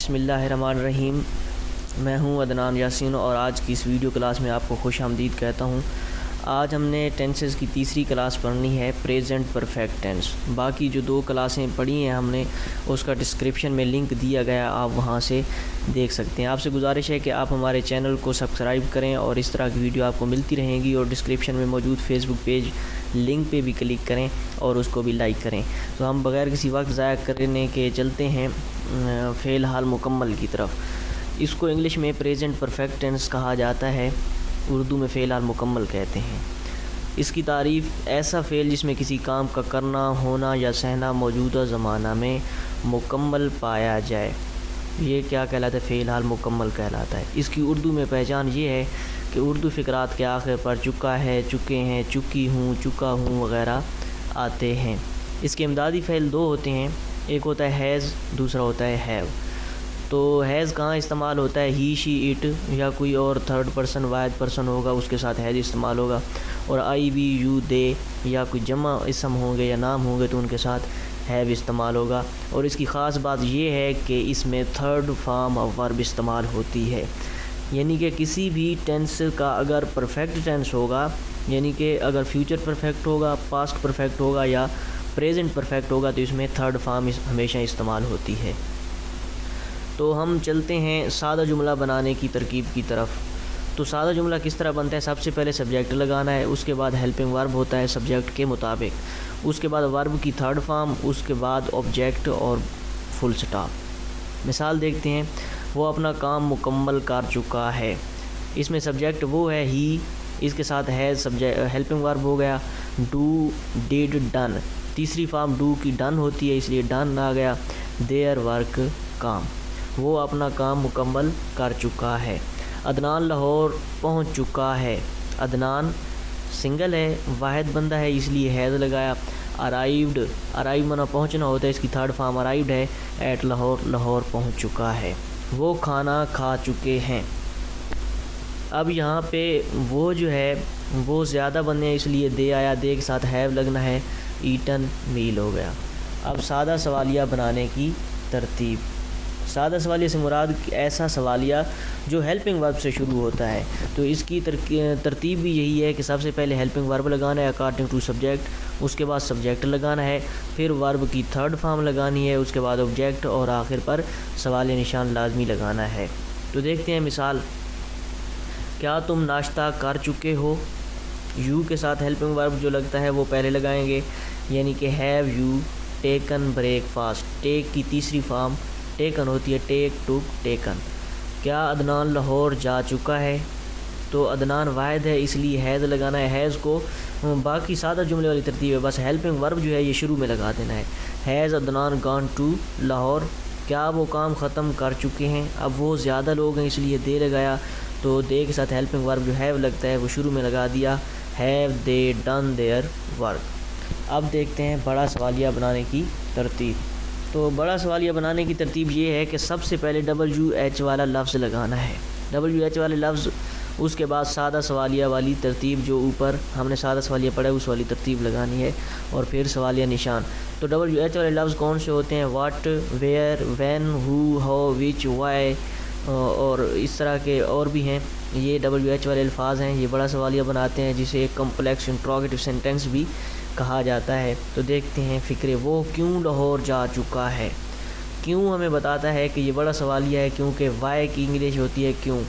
بسم اللہ الرحمن الرحیم۔ میں ہوں عدنان یاسین اور آج کی اس ویڈیو کلاس میں آپ کو خوش آمدید کہتا ہوں۔ آج ہم نے ٹینسز کی تیسری کلاس پڑھنی ہے، پریزنٹ پرفیکٹ ٹینس۔ باقی جو دو کلاسیں پڑھی ہیں ہم نے، اس کا ڈسکرپشن میں لنک دیا گیا، آپ وہاں سے دیکھ سکتے ہیں۔ آپ سے گزارش ہے کہ آپ ہمارے چینل کو سبسکرائب کریں اور اس طرح کی ویڈیو آپ کو ملتی رہیں گی، اور ڈسکرپشن میں موجود فیس بک پیج لنک پہ بھی کلک کریں اور اس کو بھی لائک کریں۔ تو ہم بغیر کسی وقت ضائع کرنے کے چلتے ہیں فعل حال مکمل کی طرف۔ اس کو انگلش میں پریزنٹ پرفیکٹ ٹینس کہا جاتا ہے، اردو میں فعل حال مکمل کہتے ہیں۔ اس کی تعریف: ایسا فعل جس میں کسی کام کا کرنا، ہونا یا سہنا موجودہ زمانہ میں مکمل پایا جائے، یہ کیا کہلاتا ہے؟ فعل حال مکمل کہلاتا ہے۔ اس کی اردو میں پہچان یہ ہے کہ اردو فقرات کے آخر پر چکا ہے، چکے ہیں، چکی ہوں، چکا ہوں وغیرہ آتے ہیں۔ اس کے امدادی فعل دو ہوتے ہیں، ایک ہوتا ہے ہیز، دوسرا ہوتا ہے ہیو۔ تو ہیز کہاں استعمال ہوتا ہے؟ ہی، شی، اٹ یا کوئی اور تھرڈ پرسن واحد پرسن ہوگا، اس کے ساتھ ہیز استعمال ہوگا۔ اور آئی، وی، یو، دے یا کوئی جمع اسم ہوں گے یا نام ہوں گے تو ان کے ساتھ ہیو استعمال ہوگا۔ اور اس کی خاص بات یہ ہے کہ اس میں تھرڈ فارم آف ورب استعمال ہوتی ہے، یعنی کہ کسی بھی ٹینس کا اگر پرفیکٹ ٹینس ہوگا، یعنی کہ اگر فیوچر پرفیکٹ ہوگا، پاسٹ پرفیکٹ ہوگا یا پریزنٹ پرفیکٹ ہوگا، تو اس میں تھرڈ فارم ہمیشہ استعمال ہوتی ہے۔ تو ہم چلتے ہیں سادہ جملہ بنانے کی ترکیب کی طرف۔ تو سادہ جملہ کس طرح بنتا ہے؟ سب سے پہلے سبجیکٹ لگانا ہے، اس کے بعد ہیلپنگ ورب ہوتا ہے سبجیکٹ کے مطابق، اس کے بعد ورب کی تھرڈ فارم، اس کے بعد آبجیکٹ اور فل سٹاپ۔ مثال دیکھتے ہیں: وہ اپنا کام مکمل کر چکا ہے۔ اس میں سبجیکٹ وہ ہے ہی، اس کے ساتھ ہیز ہیلپنگ ورب ہو گیا، ڈو، ڈیڈ، ڈن۔ تیسری فارم ڈو کی ڈن ہوتی ہے، اس لیے ڈن آ گیا۔ دیئر ورک، کام، وہ اپنا کام مکمل کر چکا ہے۔ عدنان لاہور پہنچ چکا ہے۔ عدنان سنگل ہے، واحد بندہ ہے، اس لیے ہیز لگایا۔ ارائیوڈ، ارائیو منا پہنچنا ہوتا ہے، اس کی تھرڈ فارم ارائیوڈ ہے۔ ایٹ لاہور، لاہور پہنچ چکا ہے۔ وہ کھانا کھا چکے ہیں۔ اب یہاں پہ وہ جو ہے وہ زیادہ بندے ہیں، اس لیے دے آیا، دے کے ساتھ ہیو لگنا ہے، ایٹن میل ہو گیا۔ اب سادہ سوالیہ بنانے کی ترتیب۔ سادہ سوالیہ سے مراد ایسا سوالیہ جو ہیلپنگ ورب سے شروع ہوتا ہے، تو اس کی ترتیب بھی یہی ہے کہ سب سے پہلے ہیلپنگ ورب لگانا ہے اکارڈنگ ٹو سبجیکٹ، اس کے بعد سبجیکٹ لگانا ہے، پھر ورب کی تھرڈ فارم لگانی ہے، اس کے بعد آبجیکٹ، اور آخر پر سوالیہ نشان لازمی لگانا ہے۔ تو دیکھتے ہیں مثال: کیا تم ناشتہ کر چکے ہو؟ یو کے ساتھ ہیلپنگ ورب جو لگتا ہے وہ پہلے لگائیں گے، یعنی کہ have you taken breakfast. Take کی تیسری فارم ٹیکن ہوتی ہے، ٹیک، ٹک، ٹیکن۔ کیا عدنان لاہور جا چکا ہے؟ تو عدنان واحد ہے، اس لیے ہیز لگانا ہے۔ ہیز کو باقی سادہ جملے والی ترتیب ہے، بس ہیلپنگ ورب جو ہے یہ شروع میں لگا دینا ہے۔ Has Adnan gone to Lahore? کیا وہ کام ختم کر چکے ہیں؟ اب وہ زیادہ لوگ ہیں، اس لیے دے لگایا، تو دے کے ساتھ ہیلپنگ ورب جو ہیو لگتا ہے وہ شروع میں لگا دیا۔ Have they done their work. اب دیکھتے ہیں بڑا سوالیہ بنانے کی ترتیب۔ تو بڑا سوالیہ بنانے کی ترتیب یہ ہے کہ سب سے پہلے WH والا لفظ لگانا ہے، WH والے لفظ، اس کے بعد سادہ سوالیہ والی ترتیب جو اوپر ہم نے سادہ سوالیہ پڑھا ہے اس والی ترتیب لگانی ہے، اور پھر سوالیہ نشان۔ تو WH والے لفظ کون سے ہوتے ہیں؟ What, where, when, who, how, which, why, اور اس طرح کے اور بھی ہیں۔ یہ WH والے الفاظ ہیں، یہ بڑا سوالیہ بناتے ہیں، جسے ایک کمپلیکس انٹروگیٹو سینٹینس بھی کہا جاتا ہے۔ تو دیکھتے ہیں فقرے: وہ کیوں لاہور جا چکا ہے؟ کیوں ہمیں بتاتا ہے کہ یہ بڑا سوالیہ ہے، کیونکہ وائی کی انگلش ہوتی ہے کیوں،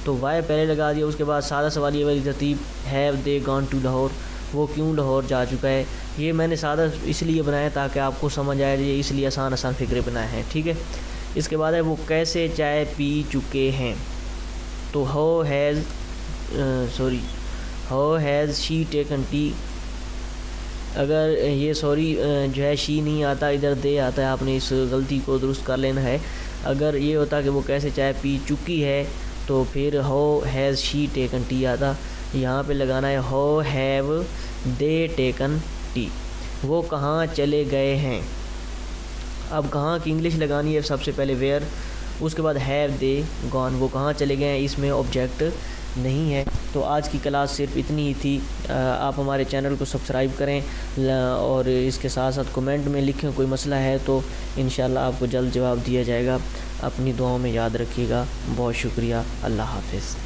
تو وائی پہلے لگا دیا، اس کے بعد سادہ سوالیہ والی ترتیب have they gone to Lahore, وہ کیوں لاہور جا چکا ہے۔ یہ میں نے سادہ اس لیے بنایا تاکہ آپ کو سمجھ آئے، یہ اس لیے آسان فقرے بنائے ہیں، ٹھیک ہے۔ اس کے بعد ہے وہ کیسے چائے پی چکے ہیں؟ تو how has she taken T? اگر یہ جو ہے شی نہیں آتا، ادھر دے آتا ہے، آپ نے اس غلطی کو درست کر لینا ہے۔ اگر یہ ہوتا کہ وہ کیسے چائے پی چکی ہے تو پھر how has she taken T آتا، یہاں پہ لگانا ہے how have they taken T. وہ کہاں چلے گئے ہیں؟ اب کہاں کی انگلش لگانی ہے سب سے پہلے ویئر، اس کے بعد ہیو دے گون، وہ کہاں چلے گئے ہیں، اس میں آبجیکٹ نہیں ہے۔ تو آج کی کلاس صرف اتنی ہی تھی۔ آپ ہمارے چینل کو سبسکرائب کریں اور اس کے ساتھ ساتھ کمنٹ میں لکھیں، کوئی مسئلہ ہے تو انشاءاللہ آپ کو جلد جواب دیا جائے گا۔ اپنی دعاؤں میں یاد رکھیے گا۔ بہت شکریہ، اللہ حافظ۔